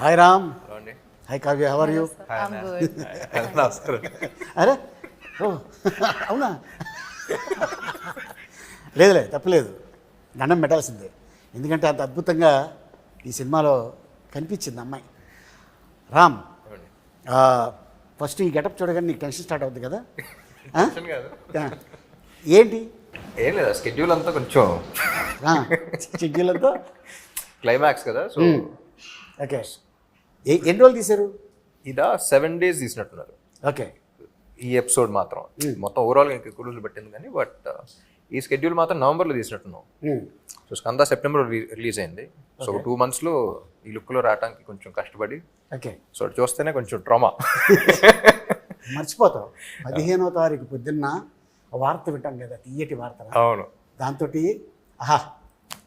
Hi Ram. అండి. Hi Kavya, how are you? I'm good. నమస్కారం. అరే ఓ అవునా? లేదులే, తప్పలేదు, దండం పెట్టాల్సిందే. ఎందుకంటే అంత అద్భుతంగా ఈ సినిమాలో కనిపించింది అమ్మాయి. రామ్, ఫస్ట్ ఈ గెటప్ చూడగానే నీకు టెన్షన్ స్టార్ట్ అవుతుంది కదా? టెన్షన్ కాదు. ఏంటి? ఏం లేదా, స్కెడ్యూల్ అంతా కొంచెం షెడ్యూల్తో క్లైమాక్స్ కదా, సో ఓకే. ఎన్ని రోజులు తీశారు? ఇదా 7 days తీసినట్టున్నారు ఓకే. ఈ ఎపిసోడ్ మాత్రం. మొత్తం ఓవరాల్గా ఇంకా ఎక్కువ రోజులు పట్టింది కానీ, బట్ ఈ స్కెడ్యూల్ మాత్రం నవంబర్లో తీసినట్టున్నాం. సో స్కంద సెప్టెంబర్ రిలీజ్ అయింది. సో 2 monthsలో ఈ లుక్లో రావడానికి కొంచెం కష్టపడి, ఓకే. సో అది చూస్తేనే కొంచెం ట్రామా. మర్చిపోతావు. 15వ తారీఖు పొద్దున్న వార్త వింటాం కదా, తీయటి వార్త. అవును, దాంతో ఆహా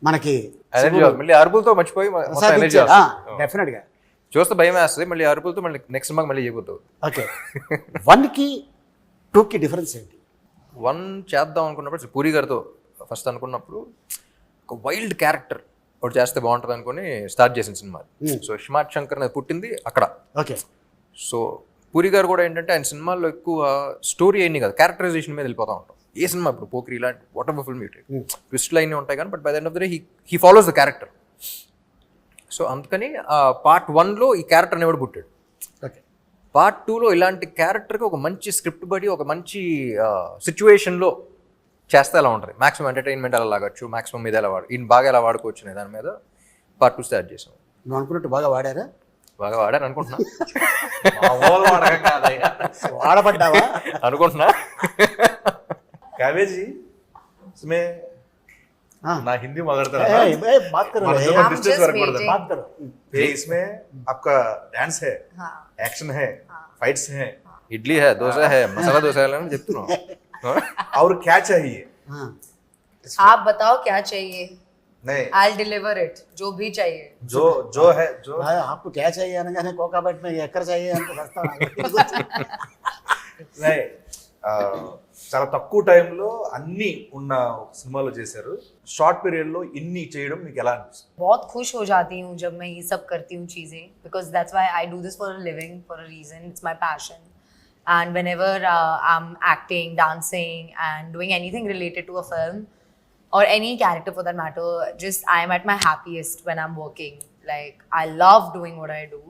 మనకి ఎనర్జీ మళ్ళీ అరుపులతో మర్చిపోయి ఎనర్జీ డెఫినెట్గా చూస్తే భయం వేస్తుంది. మళ్ళీ అరుపులతో మళ్ళీ నెక్స్ట్ సినిమాకి మళ్ళీ చేయబోతావు. ఓకే. 1కి 2కి డిఫరెన్స్ ఏంటి? 1 చేద్దాం అనుకున్నప్పుడు పూరి గారితో ఫస్ట్ అనుకున్నప్పుడు ఒక వైల్డ్ క్యారెక్టర్ ఒకటి చేస్తే బాగుంటుంది అనుకుని స్టార్ట్ చేసిన సినిమా. సో స్మార్ట్ శంకర్ అనేది పుట్టింది అక్కడ. ఓకే. సో పూరి గారు కూడా ఏంటంటే ఆయన సినిమాల్లో ఎక్కువ స్టోరీ అయింది కదా, క్యారెక్టరైజేషన్ మీద వెళ్ళిపోతూ ఉంటాం. ఏ సినిమా ఇప్పుడు పోక్రీ ఇలాంటి వాట్ ఎవర్ ఫిల్మ్ ట్విస్ట్లు అయినా ఉంటాయి కానీ, but by the end of the day he follows the character. So అందుకని పార్ట్ 1లో ఈ క్యారెక్టర్ అనేవాడు పుట్టాడు. ఓకే. పార్ట్ 2లో ఇలాంటి క్యారెక్టర్కి ఒక మంచి స్క్రిప్ట్ బడి ఒక మంచి సిచ్యువేషన్లో చేస్తే ఎలా ఉంటుంది, మాక్సిమం ఎంటర్టైన్మెంట్ ఎలా లాగచ్చు, మాక్సిమం మీద ఎలా ఈయన బాగా ఎలా వాడుకోవచ్చు అనే దాని మీద పార్ట్ 2 స్టార్ట్ చేసాం. నువ్వు అనుకున్నట్టు బాగా వాడారా? బాగా వాడాను అనుకుంటున్నా. వాడబడ్డావా అనుకుంటున్నా. काव्य जी इसमें ना हिंदी मगरता है बात करो, डिस्टेंस वर्क पड़ता है। बात करो. ये इसमें आपका डांस है, एक्शन है, फाइट्स है, ఇడ్లీ హే, దోశ హే, మసాలా దోశ అని చెప్తున్నావు. और क्या चाहिए? हाँ. आप बताओ क्या चाहिए, नहीं I'll deliver it. जो भी चाहिए. जो है जो भाई, आपको क्या चाहिए అనగానే కోకాబెట్ में ఎక్కడ चाहिए అంటే వస్తాను. नहीं చాలా తక్కువ టైంలో అన్ని ఉన్న సినిమాలో చేశారు. షార్ట్ పీరియడ్ లో ఇన్ని చేయడం మీకు ఎలా అనిపిస్తుంది? बहुत खुश हो जाती हूँ जब मैं ये सब करती हूँ चीज़ें, because that's why I do this for a living, for a reason. It's my passion. And whenever I'm acting, dancing and doing anything related to a film or any character for that matter, just I'm at my happiest when I'm working. Like, I love doing what I do.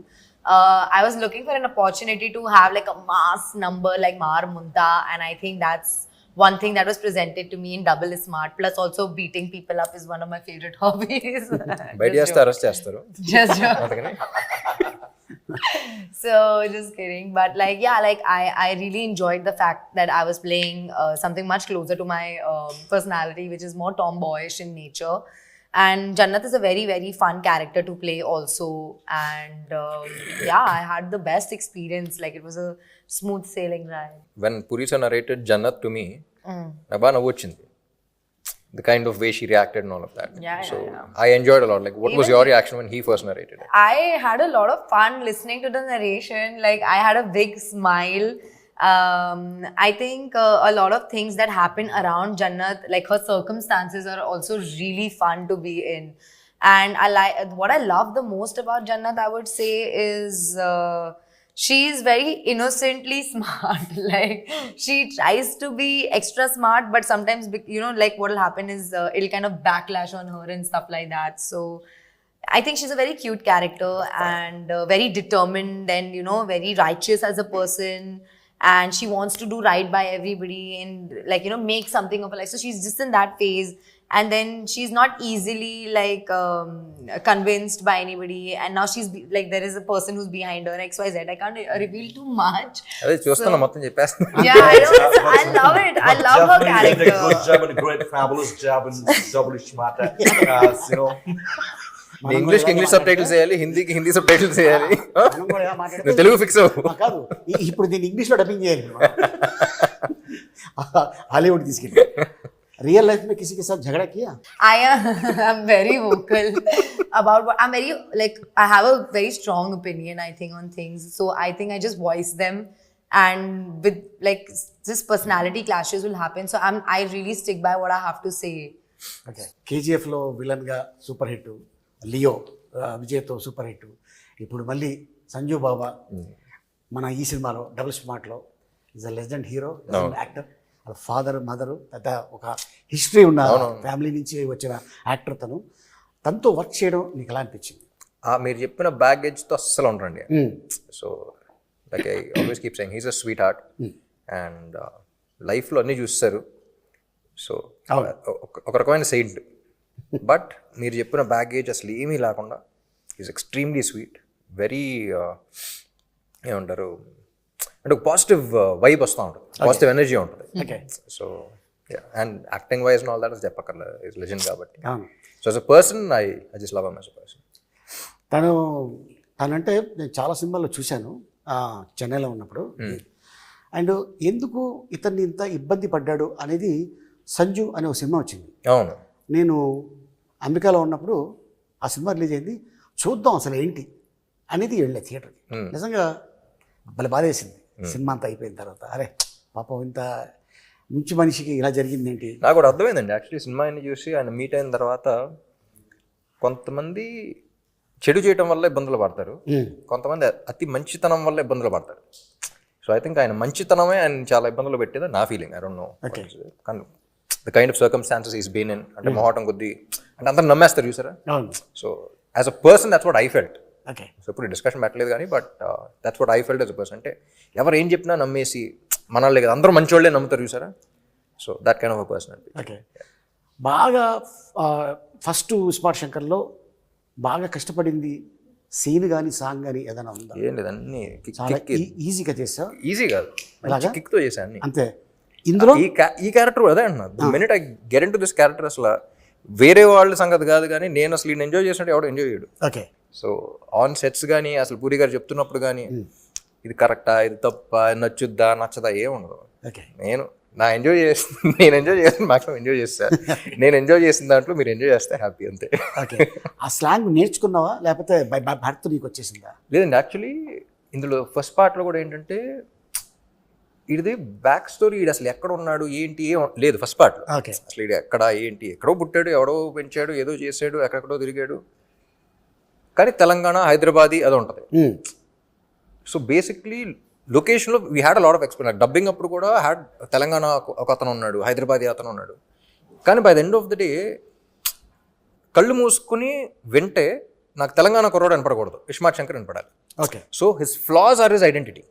I was looking for an opportunity to have like a mass number like Mar Munta, and I think that's one thing that was presented to me in Double is Smart. Plus also beating people up is one of my favorite hobbies. బయట చేస్తే arrest చేస్తారు. Just joke. అందుకని So just kidding, but like yeah, like I really enjoyed the fact that I was playing something much closer to my personality, which is more tomboyish in nature. And Jannat is a very, very fun character to play also. And yeah, I had the best experience. Like, it was a smooth sailing ride. when Puri sir narrated Jannat to me, నాకు బాగా నవ్వు వచ్చింది. The kind of way she reacted and all of that. Yeah, so yeah. I enjoyed a lot. Like, what was your reaction when he first narrated it? I had a lot of fun listening to the narration. Like, I had a big smile. I think a lot of things that happen around Jannat, like her circumstances, are also really fun to be in. And what I love the most about Jannat, I would say, is she's very innocently smart. Like, she tries to be extra smart, but sometimes, you know, like what will happen is it'll kind of backlash on her and stuff like that. So I think she's a very cute character and very determined and, you know, very righteous as a person. And she wants to do right by everybody and, like, you know, make something of her life. So she's just in that phase. And then she's not easily like convinced by anybody. And now she's like, there is a person who's behind her, XYZ. I can't reveal too much. అదే చూస్తున్నా, మొత్తం చెప్పేస్తున్నా. Yeah, I know. So I love it. I love her Definitely did a character. good job and a great fabulous job and double smart. You know, English sub titles చేయాలి, హిందీకి Hindi sub titles చేయాలి. మనం కూడా మాట్లాడితే నువ్వు Telugu fix అవ్వు. కాదు, ఇప్పుడు దీన్ని ఇంగ్లీష్లో డబ్బింగ్ చేయాలి. హాలీవుడ్ తీసుకెళ్ళి रियल लाइफ में किसी के साथ झगड़ा किया? I'm very vocal about what I'm very, like, I have a very strong opinion, I think, on things. So I think I just voice them, and with like just personality clashes will happen. So I really stick by what I have to say. Okay. KGF లో villain గా super hit, Leo విజయ్తో super hit, ఇప్పుడు మళ్ళీ సంజు బాబా మన ఈ సినిమాలో double స్మార్ట్లో is a legend hero, actor. వాళ్ళ ఫాదర్ మదరు పెద్ద ఒక హిస్టరీ ఉన్న ఫ్యామిలీ నుంచి వచ్చిన యాక్టర్ తనతో వర్క్ చేయడం నీకు ఎలా అనిపించింది? మీరు చెప్పిన బ్యాగేజ్తో అస్సలు ఉండరండి. So like I always keep saying he's a sweet heart and లైఫ్లో అన్నీ చూస్తారు. సో ఒక రకమైన సెయింట్. బట్ మీరు చెప్పిన బ్యాగేజ్ అసలు ఏమీ లేకుండా ఈజ్ ఎక్స్ట్రీమ్లీ స్వీట్, వెరీ ఏమంటారు అంటే ఒక పాజిటివ్ వైబ్ వస్తూ ఉంటుంది, పాజిటివ్ ఎనర్జీ ఉంటుంది. So and acting wise all that చెప్పక్కర్లేదు, ఈజ్ లెజెండ్ కాబట్టి. So as a person I just love him as a person. తనంటే నేను చాలా సినిమాల్లో చూశాను చెన్నైలో ఉన్నప్పుడు. అండ్ ఎందుకు ఇతన్ని ఇంత ఇబ్బంది పడ్డాడు అనేది సంజు అనే ఒక సినిమా వచ్చింది. అవును, నేను అమెరికాలో ఉన్నప్పుడు ఆ సినిమా రిలీజ్ అయింది. చూద్దాం అసలు ఏంటి అనేది వెళ్ళే థియేటర్కి. నిజంగా భలే బాధ వేసింది సినిమా అంతా అయిపోయిన తర్వాత. అరే పాపం ఇంత మంచి మనిషికి ఇలా జరిగింది ఏంటి. నాకు కూడా అర్థమైందండి యాక్చువల్లీ సినిమాని చూసి ఆయన మీట్ అయిన తర్వాత. కొంతమంది చెడు చేయడం వల్ల ఇబ్బందులు పడతారు, కొంతమంది అతి మంచితనం వల్ల ఇబ్బందులు పడతారు. సో ఐ థింక్ ఆయన మంచితనమే ఆయన చాలా ఇబ్బందులు పెట్టేది నా ఫీలింగ్. ఐ డోంట్ నో కానీ the kind of circumstances is been in, అంటే మొహటం కొద్దీ అంటే అందరూ నమ్మేస్తారు చూసారా. So as a person that's what I felt. So ఇప్పుడు డిస్కషన్ పెట్టలేదు కానీ but that's what I felt as a person. అంటే ఎవరు ఏం చెప్పినా నమ్మేసి మనల్ని కదా అందరూ మంచి వాళ్ళే నమ్ముతారు చూసారా. So that kind of a person. Okay, బాగా ఫస్ట్ స్మార్ట్ శంకర్లో బాగా కష్టపడింది సీన్ కానీ సాంగ్ కానీ ఏదైనా ఉందా? ఏం లేదు, అన్ని చాలా ఈజీగా చేసా. ఈజీ కాదు, కిక్తో చేశాను అన్ని. అంతే. ఇందులో ఈ క్యారెక్టర్ అదే అంటున్నా, the minute I get in to this character అసలు వేరే వాళ్ళ సంగతి కాదు కానీ నేను అసలు ఈయన ఎంజాయ్ చేసినట్టు ఎవడో ఎంజాయ్ చేయడు. ఓకే. సో ఆన్ సెట్స్ కానీ అసలు పూరి గారు చెప్తున్నప్పుడు కానీ ఇది కరెక్టా, ఇది తప్ప, నచ్చుద్దా నచ్చదా ఏముండదు. ఓకే, నేను ఎంజాయ్ చేస్తాను, మాక్సిమం ఎంజాయ్ చేస్తాను. నేను ఎంజాయ్ చేసిన దాంట్లో మీరు ఎంజాయ్ చేస్తే హ్యాపీ, అంతే. ఓకే, ఆ స్లాంగ్ నేర్చుకున్నావా లేకపోతే బై భర్త నీకు వచ్చేసిందా? లేదండి, యాక్చువల్లీ ఇందులో ఫస్ట్ పార్ట్లో కూడా ఏంటంటే ఇది బ్యాక్ స్టోరీ, ఇది అసలు ఎక్కడ ఉన్నాడు ఏంటి ఏం లేదు ఫస్ట్ పార్ట్లో. ఓకే, అసలు ఇది ఎక్కడ ఏంటి, ఎక్కడో పుట్టాడు, ఎవడో పెంచాడు, ఏదో చేసాడు, ఎక్కడెక్కడో తిరిగాడు, కానీ తెలంగాణ హైదరాబాదీ అది ఉంటుంది. సో బేసిక్లీ లొకేషన్లో we had a lot of experience. Dubbing అప్పుడు కూడా హ్యాడ్ తెలంగాణ ఒక అతను ఉన్నాడు, హైదరాబాదీ అతను ఉన్నాడు. కానీ by the end of the day కళ్ళు మూసుకుని వింటే నాకు తెలంగాణ కుర్రాడు వినపడకూడదు, ఇస్మార్ట్ శంకర్ వినపడాలి. Okay. So his flaws are his identity.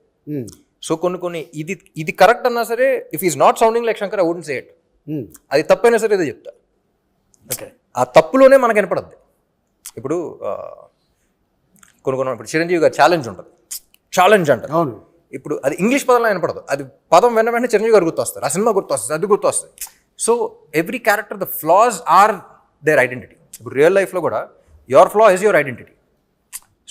సో కొన్ని ఇది కరెక్ట్ అన్నా సరే, if is not sounding like Shankar I wouldn't say it. అది తప్పైనా సరే ఏదో చెప్తా. ఓకే, ఆ తప్పులోనే మనకు వినపడద్ది. ఇప్పుడు కొన్ని ఇప్పుడు చిరంజీవి గారు ఛాలెంజ్ ఉంటుంది, ఛాలెంజ్ అంటారు. అవును. ఇప్పుడు అది ఇంగ్లీష్ పదంలో వినపడదు, అది పదం వెంటనే చిరంజీవి గారు గుర్తొస్తారు, ఆ సినిమా గుర్తొస్తుంది, అది గుర్తొస్తుంది. So every character the flaws are their identity. ఇప్పుడు రియల్ లైఫ్లో కూడా your flaw is your identity.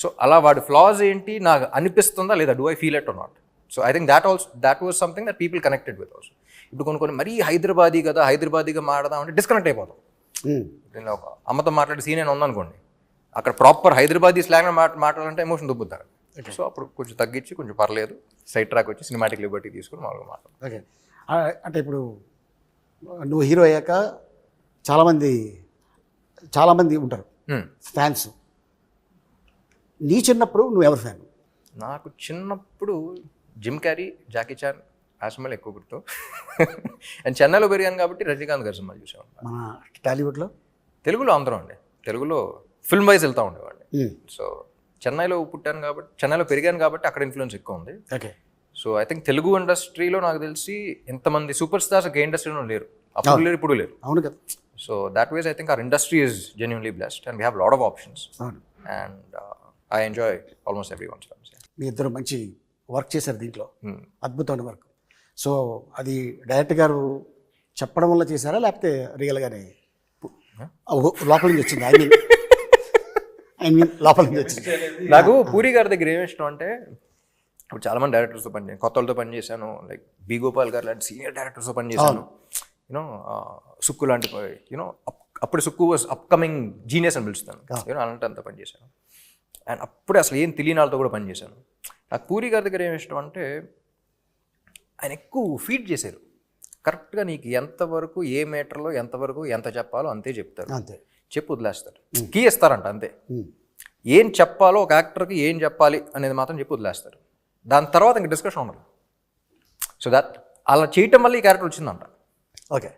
So అలా వాడి ఫ్లాస్ ఏంటి నాకు అనిపిస్తుందా లేదా, do I feel it or not. So I think that was something that people connected with also. ఇప్పుడు కొన్ని మరీ హైదరాబాదీగా మాట్లాడదాం అంటే డిస్కనెక్ట్ అయిపోతాం. నేను ఒక అమ్మతో మాట్లాడే సీన్ అయినా ఉందనుకోండి, అక్కడ ప్రాపర్ హైదరాబాదీ స్లాంగ్ మాట్లాడాలంటే ఎమోషన్ దుబ్బుతారు. సో అప్పుడు కొంచెం తగ్గించి కొంచెం పర్లేదు సైడ్ ట్రాక్ వచ్చి సినిమాటిక్ లిబర్టీ తీసుకుని మామూలుగా మాట్లాడు. ఓకే, అంటే ఇప్పుడు నువ్వు హీరో అయ్యాక చాలామంది ఉంటారు ఫ్యాన్స్. నీ చిన్నప్పుడు నువ్వు ఎవరు ఫ్యాన్? నాకు చిన్నప్పుడు జిమ్ క్యారీ, జాకీ చాన్ ఆ సినిమాలు ఎక్కువ గుర్తు. అండ్ చెన్నైలో పెరిగాను కాబట్టి రజనీకాంత్ గారి సినిమాలు చూసాను. మన టాలీవుడ్లో తెలుగులో అందరం అండి, తెలుగులో ఫిల్మ్ వైజ్ వెళ్తూ ఉండేవాడిని. సో చెన్నైలో పుట్టాను కాబట్టి, చెన్నైలో పెరిగాను కాబట్టి అక్కడ ఇన్ఫ్లుయెన్స్ ఎక్కువ ఉంది. Okay. So I think Telugu ఇండస్ట్రీలో నాకు తెలిసి ఎంతమంది సూపర్ స్టార్స్ ఏ ఇండస్ట్రీలో లేరు, అప్పుడు లేరు ఇప్పుడు లేరు. అవును కదా. So that was I think our industry is genuinely blessed and we have lot of options. And I enjoy almost every ones. మీ ఇద్దరు మంచి వర్క్ చేశారు దీంట్లో, అద్భుతమైన వర్క్. సో అది డైరెక్టర్ గారు చెప్పడం వల్ల చేశారా లేకపోతే రియల్గానే లోపల నుంచి వచ్చింది? ఐ మీన్ లోపల నుంచి వచ్చింది. నాకు పూరి గారి దగ్గర ఏమి ఇష్టం అంటే, ఇప్పుడు చాలామంది డైరెక్టర్స్తో పనిచేసాను, కొత్త వాళ్ళతో పనిచేశాను, లైక్ బి గోపాల్ గారు లాంటి సీనియర్ డైరెక్టర్స్తో పనిచేశాను. యూనో సుక్కు లాంటి యూనో అప్పుడు సుక్కు వాజ్ అప్కమింగ్ జీనియస్ అని పిలుస్తాను, యూనో అలాంటి అంతా పనిచేశాను. అండ్ అప్పుడే అసలు ఏం తెలియని వాళ్ళతో కూడా పనిచేశాను. నాకు పూరి గారి దగ్గర ఏమి ఇష్టం అంటే, ఆయన ఎక్కువ ఫీడ్ చేశారు. కరెక్ట్గా నీకు ఎంతవరకు ఏ మీటర్లో ఎంతవరకు ఎంత చెప్పాలో అంతే చెప్తారు, అంతే చెప్పు వదిలేస్తారు, కీ ఇస్తారంట అంతే. ఏం చెప్పాలో ఒక యాక్టర్కి ఏం చెప్పాలి అనేది మాత్రం చెప్పి వదిలేస్తారు. దాని తర్వాత ఇంక డిస్కషన్ ఉండదు. సో దట్ అలా చేయటం వల్ల ఈ క్యారెక్టర్ వచ్చిందంట. ఓకే,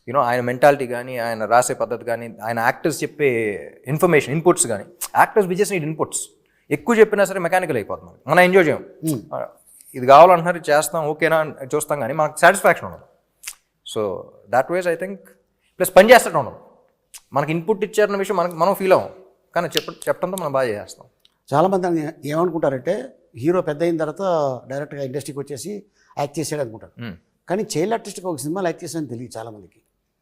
యూనో ఆయన మెంటాలిటీ కానీ, ఆయన రాసే పద్ధతి కానీ, ఆయన యాక్టర్స్ చెప్పే ఇన్ఫర్మేషన్ ఇన్పుట్స్ కానీ, actors we just need inputs. ఎక్కువ చెప్పినా సరే మెకానికల్ అయిపోతుంది. మనం ఎంజాయ్ చేయం. ఇది కావాలంటున్నారు, ఇది చేస్తాం, ఓకేనా చూస్తాం, కానీ మనకు సాటిస్ఫాక్షన్ ఉండదు. So that was I think plus పని చేస్తూ ఉండదు. మనకి ఇన్పుట్ ఇచ్చారన్న విషయం మనం ఫీల్ అవ్వం, కానీ చెప్పడంతో మనం బాగా చేస్తాం. చాలామంది ఏమనుకుంటారంటే హీరో పెద్ద అయిన తర్వాత డైరెక్ట్గా ఇండస్ట్రీకి వచ్చేసి యాక్ట్ చేసాడు అనుకుంటారు. కానీ చైల్డ్ ఆర్టిస్ట్గా ఒక సినిమాలో యాక్ట్ చేసాడని తెలియదు చాలామందికి.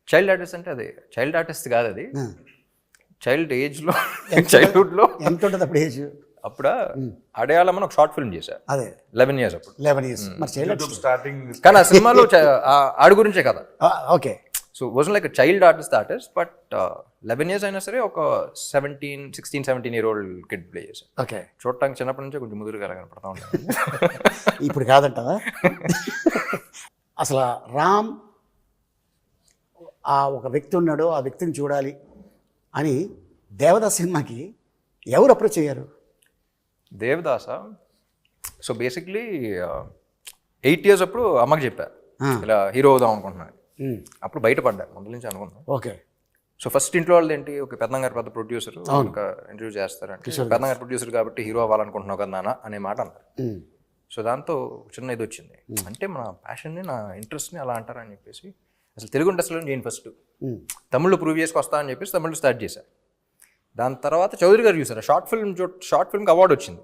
చైల్డ్ ఆర్టిస్ట్ అంటే అది చైల్డ్ ఆర్టిస్ట్ కాదు, అది చైల్డ్ ఏజ్లో చైల్డ్హుడ్లో ఎంత ఉంటుంది అప్పుడు ఏజ్? అప్పుడు అడయాళమని ఒక షార్ట్ ఫిల్మ్ చేశారు. అదే 11 years అప్పుడు. 11 years. మరి చైల్డ్ ఆర్టిస్ట్ స్టార్టింగ్ కానీ ఆ సినిమాలో ఆడి గురించే కదా. Okay. So was like child artist but 11 years అయినా సరే ఒక 16-17 year old కిడ్ ప్లే చేశారు. ఓకే, చూడటానికి చిన్నప్పటి నుంచే కొంచెం ముదురుగా కనపడతా ఉంటాను. ఇప్పుడు కాదంటావా? అసలు రామ్ ఆ ఒక వ్యక్తి ఉన్నాడు, ఆ వ్యక్తిని చూడాలి అని దేవదాస్ సినిమాకి ఎవరు అప్రోచ్ అయ్యారు? దేవదాస. సో బేసిక్లీ 8 years అప్పుడు అమ్మకి చెప్పా ఇలా హీరో అవుదాం అనుకుంటున్నాను. అప్పుడు బయటపడ్డా, ముందు నుంచి అనుకున్నాను. ఓకే. సో ఫస్ట్ ఇంట్లో వాళ్ళు ఏంటి, ఒక పెద్దంగారు పెద్ద ప్రొడ్యూసర్ ఒక ఇంటర్వ్యూ చేస్తారంటే, పెద్దంగారు ప్రొడ్యూసర్ కాబట్టి హీరో అవ్వాలనుకుంటున్నావు కదా నాన్న అనే మాట అన్నారు. సో దాంతో చిన్న ఇది వచ్చింది, అంటే మన ప్యాషన్ని, నా ఇంట్రెస్ట్ని అలా అంటారని చెప్పేసి అసలు తెలుగు ఇండస్ట్రీలో నేను ఫస్ట్ తమిళ్లో ప్రూవ్ చేసుకొస్తా అని చెప్పేసి తమిళ్లో స్టార్ట్ చేశాను. దాని తర్వాత చౌదరి గారు చూసారు, షార్ట్ ఫిల్మ్కి అవార్డు వచ్చింది.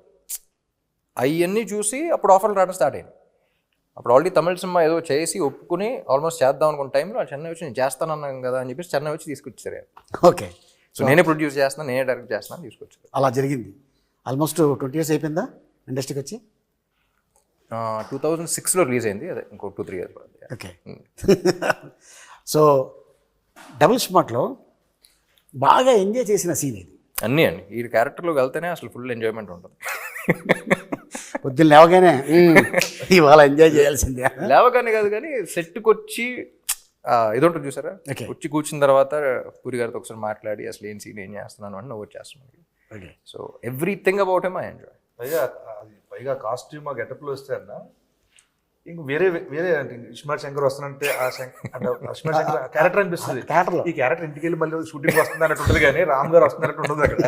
అవన్నీ చూసి అప్పుడు ఆఫర్లు రావడం స్టార్ట్ అయింది. అప్పుడు ఆల్రెడీ తమిళ సినిమా ఏదో చేసి ఒప్పుకుని ఆల్మోస్ట్ చేద్దాం అనుకున్న టైంలో చెన్నై వచ్చి నేను చేస్తానన్నాను కదా అని చెప్పేసి చెన్నై వచ్చి తీసుకొచ్చారు. ఓకే. సో నేనే ప్రొడ్యూస్ చేస్తున్నాను, నేనే డైరెక్ట్ చేస్తున్నాను, తీసుకొచ్చారు. అలా జరిగింది. ఆల్మోస్ట్ 20 years అయిపోయిందా ఇండస్ట్రీకి వచ్చి? 2006లో రిలీజ్ అయింది, అదే ఇంకో 2-3 years పడుతుంది. ఓకే. సో డబుల్ స్మార్ట్లో బాగా ఎంజాయ్ చేసిన సీన్ ఇది. అన్నీ అండి, ఈ క్యారెక్టర్లోకి వెళ్తేనే అసలు ఫుల్ ఎంజాయ్మెంట్ ఉంటుంది. పొద్దున్న లేవగానే ఇవాళ ఎంజాయ్ చేయాల్సిందే. లేవగానే కాదు కానీ సెట్కి వచ్చి ఇది ఉంటుంది చూసారా, వచ్చి కూర్చున్న తర్వాత పూరి గారితో ఒకసారి మాట్లాడి అసలు ఏం సీన్ ఏం చేస్తున్నాను అని నవ్వు చేస్తున్నాను. So everything about him I enjoy. పైగా కాస్ట్యూమ్ ఆ గెటప్లో వస్తే అన్న ఇంక వేరే అంటే ఇస్మార్ట్ శంకర్ వస్తానంటే ఆ ఇస్మార్ట్ శంకర్ క్యారెక్టర్ అనిపిస్తుంది. ఈ క్యారెక్టర్ ఇంటికి వెళ్ళి మళ్ళీ షూటింగ్ వస్తుంది అన్నట్టు ఉంటుంది, కానీ రామ్ గారు వస్తున్నట్టు ఉండదు అక్కడ.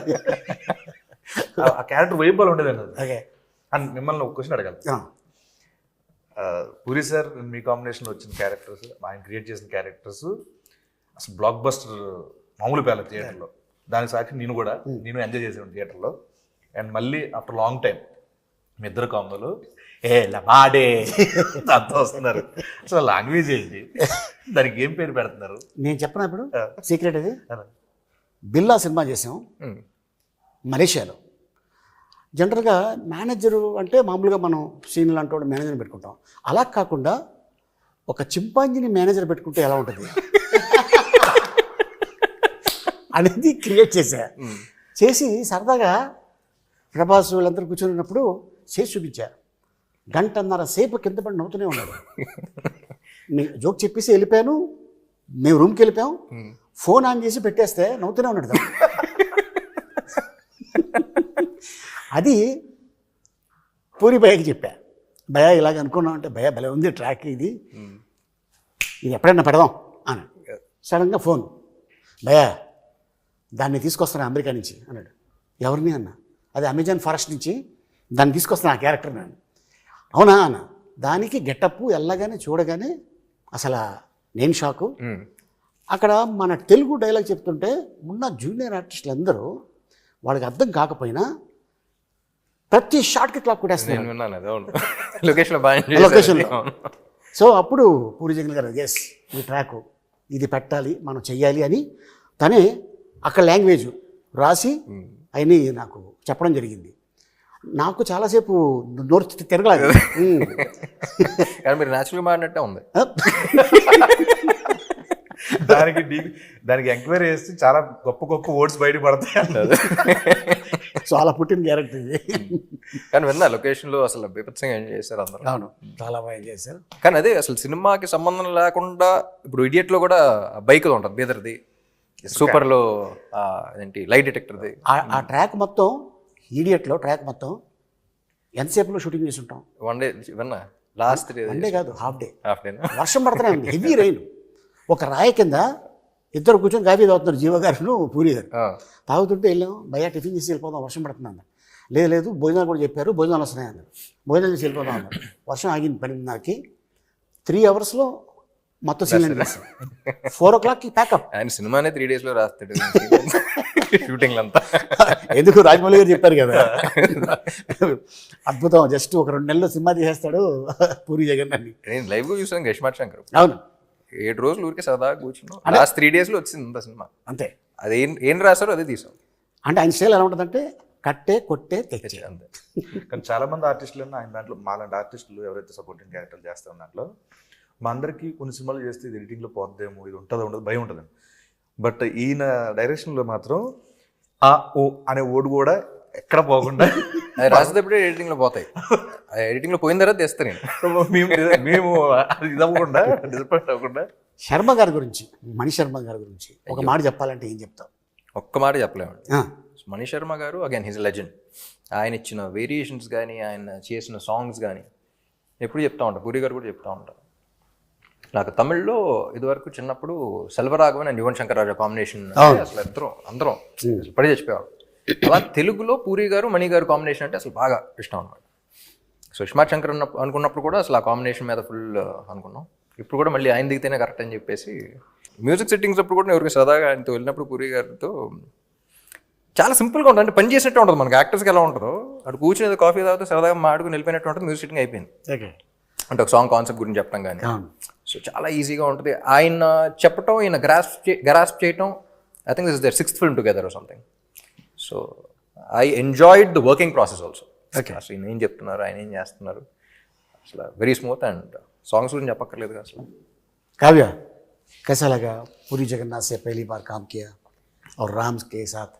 ఆ క్యారెక్టర్ వైబల్ ఉండేది అన్నది. అండ్ మిమ్మల్ని ఒక క్వశ్చన్ అడగాలి. పూరి సార్ మీ కాంబినేషన్లో వచ్చిన క్యారెక్టర్స్, ఆయన క్రియేట్ చేసిన క్యారెక్టర్స్ అసలు బ్లాక్ బస్టర్ మామూలు పేల థియేటర్లో. దానికి సాక్షి నేను ఎంజాయ్ చేసాను థియేటర్లో. అండ్ మళ్ళీ ఆఫ్టర్ లాంగ్ టైం మీ ఇద్దరు కాంబోలు లమాడే అంతా వస్తున్నారు. అసలు లాంగ్వేజ్ ఏంటి, దానికి ఏం పేరు పెడుతున్నారు? నేను చెప్పిన ఇప్పుడు సీక్రెట్ అది. బిల్లా సినిమా చేసాం మలేషియాలో. జనరల్గా మేనేజరు అంటే మామూలుగా మనం సీన్లు అంటూ మేనేజర్ని పెట్టుకుంటాం. అలా కాకుండా ఒక చింపాంజీని మేనేజర్ పెట్టుకుంటే ఎలా ఉంటుంది అనేది క్రియేట్ చేసి సరదాగా ప్రభాస్ వీళ్ళందరూ కూర్చొని చేసి చూపించారు. 1.5 గంట సేపు కింద పడి నవ్వుతూనే ఉన్నాడు. జోక్ చెప్పేసి వెళ్ళిపోయాను, మేము రూమ్కి వెళ్ళిపోయాం, ఫోన్ ఆన్ చేసి పెట్టేస్తే నవ్వుతూనే ఉన్నాడు. అది పూరి భయ్యకి చెప్పా, భయ్యా ఇలాగ అనుకున్నాం అంటే, భయ్యా భలే ఉంది ట్రాక్, ఇది ఎప్పుడైనా పెడదాం అని. సడన్గా ఫోన్, భయ్యా దాన్ని తీసుకొస్తాను అమెరికా నుంచి అన్నాడు. ఎవరిని అన్న? అది అమెజాన్ ఫారెస్ట్ నుంచి దాన్ని తీసుకొస్తాను ఆ క్యారెక్టర్ నేను. అవునా అన్న. దానికి గెటప్ వెళ్ళగానే చూడగానే అసలు నేను షాకు. అక్కడ మన తెలుగు డైలాగ్ చెప్తుంటే ఉన్న జూనియర్ ఆర్టిస్టులు అందరూ వాళ్ళకి అర్థం కాకపోయినా ప్రతి షాట్కి క్లాప్ కొట్టేస్తున్నారు లొకేషన్లో. సో అప్పుడు పూరి జగన్ గారు ఎస్ ఈ ట్రాక్ ఇది పెట్టాలి, మనం చెయ్యాలి అని తనే అక్కడ లాంగ్వేజ్ రాసి అయినా నాకు చెప్పడం జరిగింది. నాకు చాలాసేపు నోరు తిరగలేదు. కానీ మీరు న్యాచురల్గా మాడినట్టే ఉంది. దానికి ఎంక్వైరీ చేస్తే చాలా గొప్ప వర్డ్స్ బయట పడతాయి అన్నది. చాలా పుట్టిన క్యారెక్టర్ ఇది. కానీ విన్నా లొకేషన్లో అసలు బీభత్సంగా ఎంజాయ్ చేశారు అందరూ. అవును, చాలా బాగా ఎంజాయ్ చేశారు. కానీ అదే అసలు సినిమాకి సంబంధం లేకుండా ఇప్పుడు ఇడియట్లో కూడా బైక్ ఉంటుంది బీదర్ది, సూపర్లో ఏంటి లైట్ డిటెక్టర్ది. ఆ ట్రాక్ మొత్తం ఈడియట్లో ట్రాక్ మొత్తం ఎంతసేపులో షూటింగ్ చేసి ఉంటాం? వన్ డే విన్నా లాస్ట్ వన్ డే కాదు, హాఫ్ డే. హాఫ్ డే వర్షం పడుతూనే ఉంది, హెవీ రైన్. ఒక రాయి కింద ఇద్దరు కూర్చొని కాఫీ తాగుతున్నారు, జీవ గారు పూరి గారు. తాగుతుంటే వెళ్ళాం, భయ్యా టిఫిన్ చేసి వెళ్ళిపోదాం, వర్షం పడుతుంది అన్నారు. లేదు భోజనాలు కూడా చెప్పారు, భోజనాలు వస్తున్నాయి అన్నారు. భోజనాలు చేసి వెళ్ళిపోదాం అన్నారు. వర్షం ఆగింది 12:30కి. 3 అవర్స్లో మొత్తం సీన్ చేస్తాం. 4 o'clockకి ప్యాకప్. ఆయన సినిమానే 3 days లో రాస్తాడు షూటింగ్ అంతా. ఎందుకు రాజమౌళి గారు చెప్పారు కదా, అద్భుతం. జస్ట్ ఒక 2 నెలల్లో సినిమా తీసేస్తాడు పూరి జగన్ అని. నేను లైవ్గా చూసాను గష్మాట్ శంకర్. అవును, 7 రోజులు ఊరికే సరదాగా కూర్చున్నాం. లాస్ట్ 3 days లో వచ్చింది అంత సినిమా. అంతే. అది ఏం రాస్తారో అదే తీసాం. అంటే ఆయన స్టైల్ ఎలా ఉంటుందంటే కట్టే కొట్టే తెచ్చే. అంతే. కానీ చాలా మంది ఆర్టిస్టులు ఆయన దాంట్లో మాలాంటి ఆర్టిస్టులు ఎవరైతే సపోర్టింగ్ క్యారెక్టర్లు చేస్తారో దాంట్లో మా అందరికీ కొన్ని సినిమాలు చేస్తే ఇది ఎడిటింగ్లో పోద్దేమో, ఇది ఉంటుందో ఉండదు భయం ఉంటుంది. బట్ ఈయన డైరెక్షన్లో మాత్రం ఆ ఓ అనే ఓడు కూడా ఎక్కడ పోకుండా అది రాసేటప్పుడే ఎడిటింగ్లో పోతాయి. ఎడిటింగ్లో పోయిన తర్వాత తెస్తా నేను. మేము అది ఇది అవ్వకుండా డిసప్పాయింట్ అవ్వకుండా. శర్మ గారి గురించి, మణి శర్మ గారి గురించి ఒక మాట చెప్పాలంటే ఏం చెప్తావు? ఒక్క మాట చెప్పలేమండి. మణి శర్మ గారు అగైన్ హిజ్ లెజెండ్. ఆయన ఇచ్చిన వేరియేషన్స్ కానీ, ఆయన చేసిన సాంగ్స్ కానీ ఎప్పుడు చెప్తా ఉంటారు. పూరి గారు కూడా చెప్తా ఉంటారు. నాకు తమిళ్లో ఇదివరకు చిన్నప్పుడు సెల్వరాఘవన్ అండ్ యువన్ శంకర్ రాజా కాంబినేషన్ అసలు అందరం పడి చచ్చిపోయాడు. అలా తెలుగులో పూరి గారు మణి గారు కాంబినేషన్ అంటే అసలు బాగా ఇష్టం అనమాట. సో ఇస్మార్ట్ శంకర్ అనుకున్నప్పుడు కూడా అసలు ఆ కాంబినేషన్ మీద ఫుల్ అనుకున్నాం. ఇప్పుడు కూడా మళ్ళీ ఆయన దిగితేనే కరెక్ట్ అని చెప్పేసి మ్యూజిక్ సెట్టింగ్స్ అప్పుడు కూడా ఎవరికి సరదాగా ఆయనతో వెళ్ళినప్పుడు పూరి గారితో చాలా సింపుల్గా ఉంటుంది. అంటే పని చేసినట్టు ఉంటుంది. మనకి యాక్టర్స్కి ఎలా ఉంటుందో అటు కూర్చుని కాఫీ తాగితే సరదాగా మాడుకుని వెళ్ళిపోయినట్టు ఉంటుంది. మ్యూజిక్ సెట్టింగ్ అయిపోయింది. అంటే ఒక సాంగ్ కాన్సెప్ట్ గురించి చెప్పడం కానీ, సో చాలా ఈజీగా ఉంటుంది. ఆయన చెప్పటం, ఈయన గ్రాస్ప్ చేయటం. I think this is their 6th film together or something. So I enjoyed the working process also. అసలు ఈయన ఏం చెప్తున్నారు, ఆయన ఏం చేస్తున్నారు, అసలు వెరీ స్మూత్. అండ్ సాంగ్స్ గురించి చెప్పక్కర్లేదు అసలు. काव्या, कैसा लगा पूरी जगन्नाथ से पहली बार काम किया और राम के साथ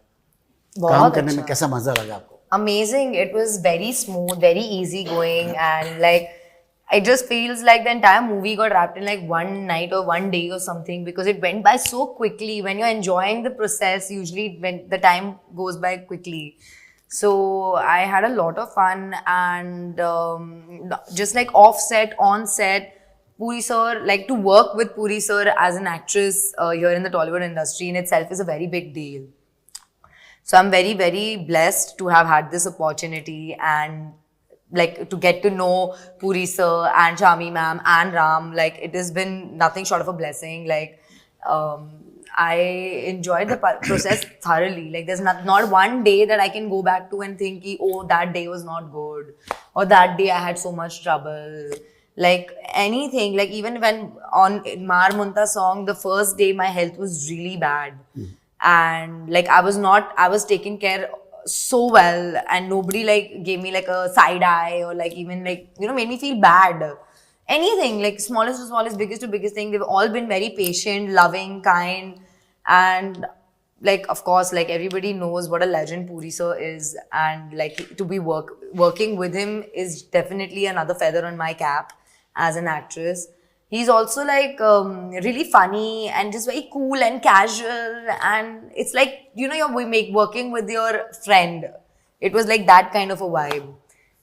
काम करने में कैसा मजा लगा आपको? Amazing. It was very smooth, very easy going, and like it just feels like the entire movie got wrapped in like one night or one day or something, because it went by so quickly. When you're enjoying the process, usually when the time goes by quickly. So I had a lot of fun, and just like off set, on set, Puri sir, like to work with Puri sir as an actress here in the Tollywood industry in itself is a very big deal. So I'm very, very blessed to have had this opportunity, and like to get to know Puri sir and Shami ma'am and Ram. Like it has been nothing short of a blessing. Like I enjoyed the process thoroughly. Like there's not one day that I can go back to and think, oh, that day was not good, or that day I had so much trouble. Like anything, like even when on Mar Munta song, the first day my health was really bad. And like I was taken care so well, and nobody like gave me like a side eye or like even like, you know, made me feel bad. Anything, like smallest to smallest, biggest to biggest thing, they've all been very patient, loving, kind, and like of course like everybody knows what a legend Puri sir is, and like to be working with him is definitely another feather on my cap as an actress. He's also like really funny and just very cool and casual, and it's like, you know, you're working with your friend. It was like that kind of a vibe,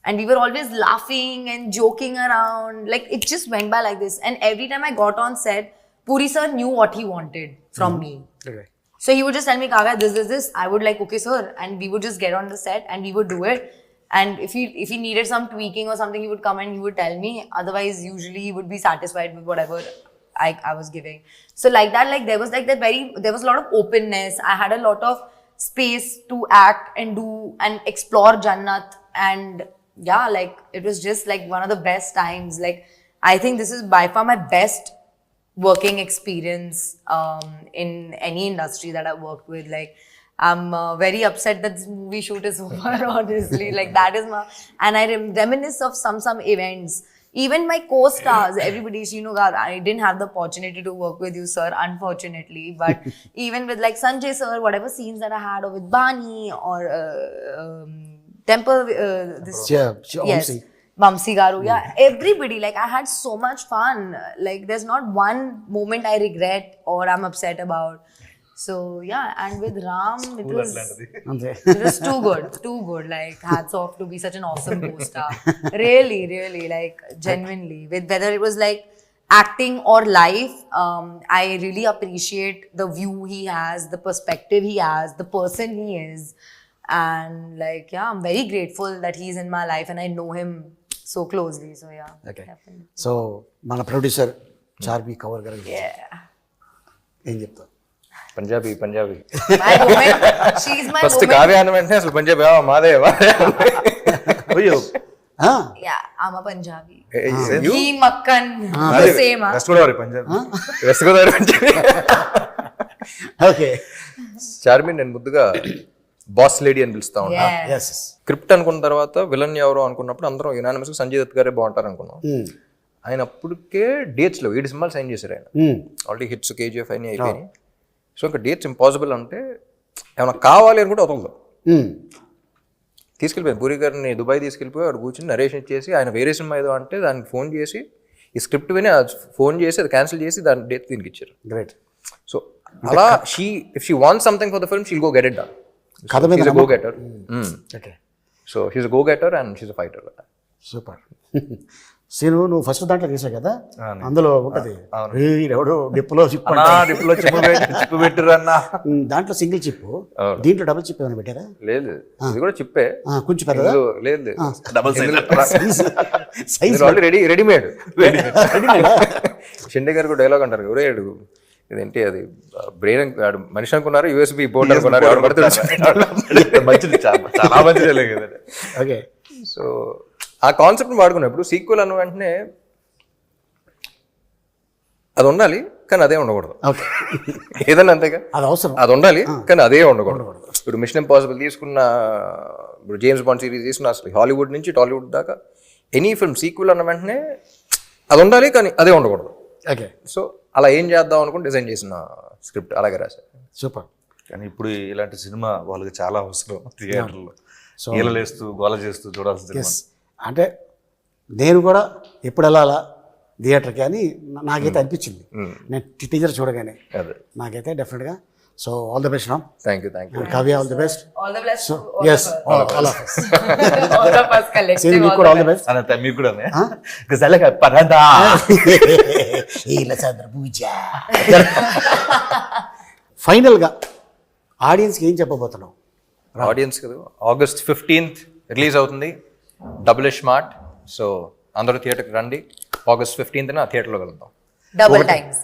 and we were always laughing and joking around. Like it just went by like this, and every time I got on set, Puri sir knew what he wanted from me. Okay. So he would just tell me, Kavya, this. I would like, okay sir, and we would just get on the set and we would do it. And if he needed some tweaking or something, he would come and he would tell me. Otherwise, usually he would be satisfied with whatever I was giving. So like that, like there was a lot of openness. I had a lot of space to act and do and explore Jannat. And yeah, like it was just like one of the best times. Like I think this is by far my best working experience in any industry that I've worked with. Like I'm very upset that this movie shoot is over, honestly. Like that is my, and I reminisce of some events. Even my co-stars, everybody, you know, I didn't have the opportunity to work with you, sir, unfortunately. But even with like Sanjay sir, whatever scenes that I had, or with Bani or Temple, yes, Vamsi Garu, yeah, everybody. Like I had so much fun. Like there's not one moment I regret or I'm upset about. So yeah, and with Ram, it was అంతే. it was too good. Like hats off to be such an awesome co-star. Really, like genuinely. With whether it was like acting or life, I really appreciate the view he has, the perspective he has, the person he is, and like yeah, I'm very grateful that he's in my life and I know him so closely. So yeah, Okay. definitely. So మన producer Charmi cover గారు Yeah. ఏం చెప్తావు? Punjabi My woman, she's my first woman. Kavya అన్న వెంటనే అసలు పంజాబీ మాదే అయ్యో ఆ, Yeah, I'm a Punjabi. You? He Makkan, the same. Huh? West Godavari Punjab west Godavari Punjabi. Okay. Charmi నేను ముద్దుగా బాస్ లేడీ అని పిలుస్తా ఉన్నా. Yeah. ఎస్. స్క్రిప్ట్ అనుకున్న తర్వాత విలన్ ఎవరో అనుకున్నప్పుడు అందరం యునానిమస్ గా సంజయ్ దత్ గారే బాగుంటారు అనుకున్నాం. ఆయన అప్పటికే డేట్స్ లో 7 సినిమాలు సైన్ చేశారు ఆయన. ఆల్రెడీ హిట్స్ కేజీఎఫ్ అయినా అయిపోయినాయి. సో ఇంకా డేట్స్ ఇంపాసిబుల్ అంటే ఏమైనా కావాలి అనుకుంటే వదలదు. తీసుకెళ్ళిపోయాను పూరి గారిని దుబాయ్ తీసుకెళ్ళిపోయి అక్కడ కూర్చొని నరేషన్ ఇచ్చేసి ఆయన వేరే సినిమా ఏదో అంటే దానికి ఫోన్ చేసి ఈ స్క్రిప్ట్ విని ఫోన్ చేసి అది క్యాన్సిల్ చేసి దాని డేట్ దీనికి ఇచ్చారు. గ్రేట్. సో అలా if she wants something for the film she'll go get it done. కథ మీద she's go getter. Okay. So she's go getter and she's fighter. Super. Seenu నువ్వు ఫస్ట్ దాంట్లో చేసావు కదా, అందులో ఉంటది ఎవడో డిప్పులో చిప్ అన్నా డిప్లో చిప్పు పెట్టిర్రు అన్న. దాంట్లో సింగిల్ చిప్, దీంట్లో డబుల్ చిప్ ఏమైనా పెట్టారా? లేదు ఇది కూడా చిప్పే. కొంచెం పెద్దదా? లేదు double size already readymade. Shinde గారు కూడా డైలాగ్ అంటారు ఒరే అడుగు ఇదేంటి అది బ్రెయిన్ మనిషి అనుకున్నారు యూఎస్బి బోర్డు అనుకున్నారు ఎవరు పడుతుంది. మంచిది, చాలా మంచిది కదా. ఓకే. సో ఆ కాన్సెప్ట్ని వాడుకున్నప్పుడు సీక్వెల్ అన్న వెంటనే అది ఉండాలి కానీ అదే ఉండకూడదు. ఓకే. ఏదన్నా అంతేగా, అది అవసరం. అది ఉండాలి కానీ అదే ఉండకూడదు. ఇప్పుడు మిషన్ ఇంపాసిబుల్ తీసుకున్న, ఇప్పుడు జేమ్స్ బాండ్ సిరీస్ తీసుకున్న, అసలు హాలీవుడ్ నుంచి టాలీవుడ్ దాకా ఎనీ ఫిల్మ్ సీక్వెల్ అన్న వెంటనే అది ఉండాలి కానీ అదే ఉండకూడదు. ఓకే. సో అలా ఏం చేద్దాం అనుకుని డిజైన్ చేసిన స్క్రిప్ట్ అలాగే రాశారు. సూపర్. కానీ ఇప్పుడు ఇలాంటి సినిమా వాళ్ళకి చాలా అవసరం థియేటర్లో. ఈలలేస్తూ గోల చేస్తూ చూడాల్సిన సినిమా. అంటే నేను కూడా ఎప్పుడు వెళ్ళాలా థియేటర్కి అని నాకైతే అనిపించింది నేను టీజర్ చూడగానే. అదే నాకైతే డెఫినెట్గా. So all the best Ram. Thank you. Kavya all the best. All the best. So to all ఎస్ of us. All of us. All of us collective. Seenu మీకు all కూడా the all the best. Anantha మీకు కూడా గజాల పరదా ఫైనల్గా ఆడియన్స్కి ఏం చెప్పబోతున్నావు? ఆడియన్స్ కదా, August 15th రిలీజ్ అవుతుంది డబుల్ స్మార్ట్. సో అందరూ థియేటర్కి రండి. August 15th థియేటర్లో వెళ్తాం. Double times.